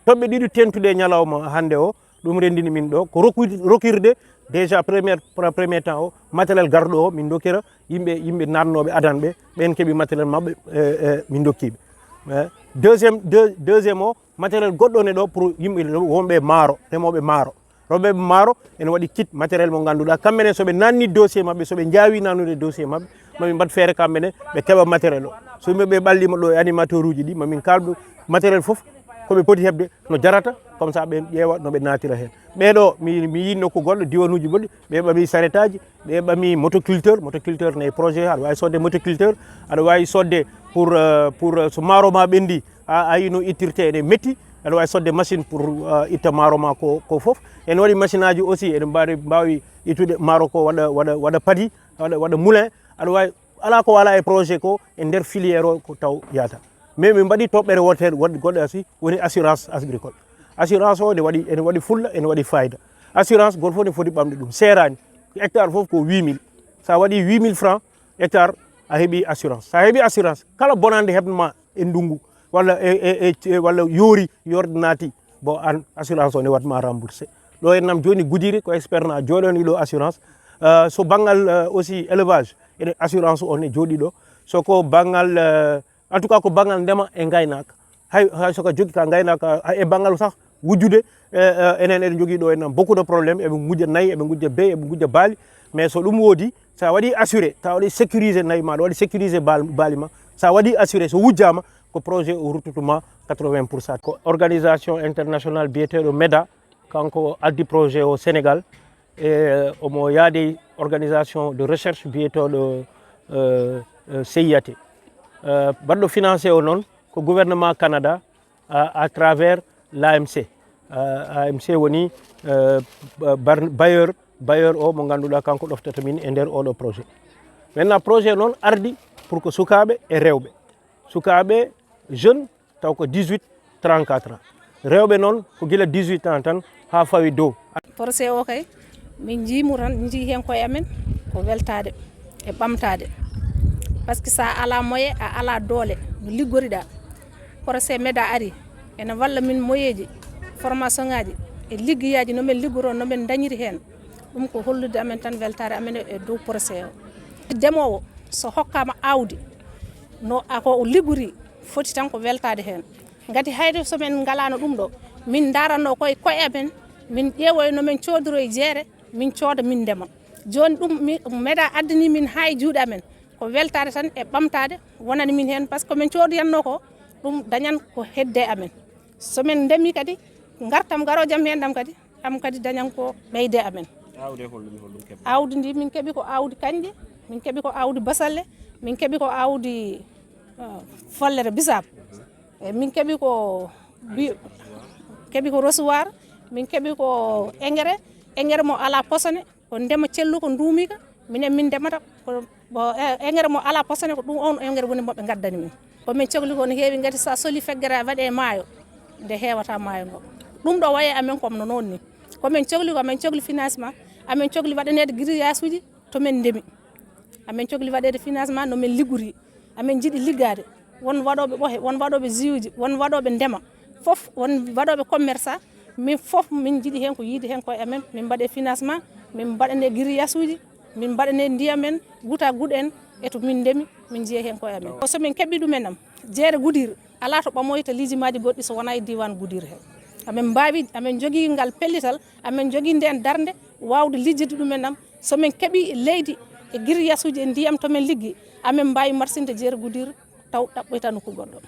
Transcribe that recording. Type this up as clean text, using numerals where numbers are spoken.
toɓɓe ɗiɗi tentude ñalawma hannde o ɗum renndini min ɗo ko rokirde déjà premier temps o matériel garɗo o min dokkira yimɓe natnoɓe adanɓe ɓen keeɓi matériel maɓɓe min dokkiɓe. Deuxième o matériel goɗɗo ne ɗo pour yimɓe wonɓe maaro remoɓe maaro rewɓe maaro ene waɗi kit matériel mo ngannduɗaa kamɓene soɓe nanni dossier maɓɓe soɓe jaawi nannude dossier maɓɓe mamin mbat feere kamɓene ɓe keɓa matériel o so yimɓeɓe ɓallima ɗo e animateur uji ɗi mamin kalɗo matériel fof koɓe poti heɓde no jarata comme ça ɓe ƴeewa noɓe natira heen ɓeɗo mi yi nokku goɗɗo diwanuji goɗɗi ɓe ɓami charrette aji ɓe ɓami motoculteur ne projet aɗa wawi sodde motoculteur aɗa wawi sodde pour so maaro ma ɓendi a yi no ittirte ene metti aɗa wawi sodde machine pour itta maaro ma ko fof ene waɗi machine aji aussi eɗen mbawi ittude maaro ko waɗa padi waɗa moulin aɗa wawi ala ko wala e projet ko e nder filiére o ko taw yata mais min mbaɗi toɓɓere wotere goɗɗe asi woni assurance agricole assurance o ene waɗi fulla ene waɗi fayida assurance goto fof ne foti ɓamde ɗum serani hectare fof ko 8000 sa waɗi 8000 francs hectare a heeɓi assurance sa heeɓi assurance kala bonande heɓnoma e ndungu walla walla yoori yorde naati bon an assurance o ne watma remboursé ɗo en nam joni Goudiry ko expert na jooɗoni ɗo assurance so banggal aussi élevage ene assurance o ne jooɗi ɗo soko banggal en tout cas ko banggal ndema e gaynaka hay soko jogui ka gaynaka e banggal sax wujjude enen eɗen jogui ɗo en beaucoup de probléme eɓe gujja nayyi eɓe gujja beyi eɓe gujja baali mais so ɗum woodi sa waɗi assuré ta waɗi sécurisé nayyi maɗa waɗi sécurisé baali ma sa waɗi assuré so wujjama ko projet o ruttutuma 80% ko organisation internationale biyeteɗo Meda kanko addi projet au Sénégal e omo yaadi organisation de recherche biyeteɗo CIAT baɗɗo financé o noon ko gouvernement Canada à travers l'AMC AMC woni bailleur o mo ngannduɗaa kanko ɗoftata min e nder oɗo projet maintenant projet noon ardi pour que sukaaɓe e rewɓe sukaaɓe jeune taw ko 18 34 ans rewɓe noon ko gila 18 ans tan haa fawi dow projet o kay min jiimu tan jii heen koye amen ko weltade e ɓamtade par ce que sa ala moyen a ala doole no liggoriɗa projet Meda ari ene walla min moyeji formation ngaji e liggoyaji nomin liggoro nomin dañiri heen ɗum ko hollude amen tan weltare amen e dow projet o ndemowo so hokkama awdi no ako liggori foti tan ko weltade heen gati hayde somin ngalano ɗum ɗo min daranno koye amen min ƴeewoy nomin coodoroye jeere min cooda min ndema joni ɗum Meda addani min ha e juuɗe amen ko weltade tan e ɓamtade wonani min heen par ce que min coodyanno ko ɗum dañan ko hedde amen somin ndemi kadi gartam garo jam hen ɗam kadi dañan ko ɓeyde amen awdi ndi min keeɓi ko awdi kanƴe min keeɓi ko awdi basalle min keeɓi ko awdi follere bisab e min keeɓi ko recevoir min keeɓi ko engrais mo ala posone ko ndema cellu ko nduumika minen min ndemata ko engrais mo ala posone ko ɗum on engrais woni moɓe gaddani min komin cohli ko no heewi gati sa soli feggere waɗe maayo nde heewata maayo ngo ɗum ɗo waye amen comme no noon ni komin cohli financement amin cohli waɗanede grillage uji tomin ndemi amin cohli waɗede financement nomin liggori amin jiiɗi liggade won waɗoɓe ɓohe won waɗoɓe jiuji won waɗoɓe ndema fof won waɗoɓe commerçant min fof min jiiɗi hen ko yiide hen koye amen min mbaɗe financement min mbaɗane grillage uji min mbaɗane ndiyam en guta guɗ en eto min ndemi min jiiye hen koye amen somin keeɓi ɗumenam jeere Goudiry ala to ɓamoyta lijumaji goɗɗi so wona e diwan Goudiry he amin mbawi amin jogui ngal pellital amin jogui nden darde wawde lijjide ɗumenam somin keeɓi leydi e grillage uji e ndiyam tomin liggi amin mbawi marsinde jeere Goudiry taw ɗaɓɓoyta nokku goɗɗo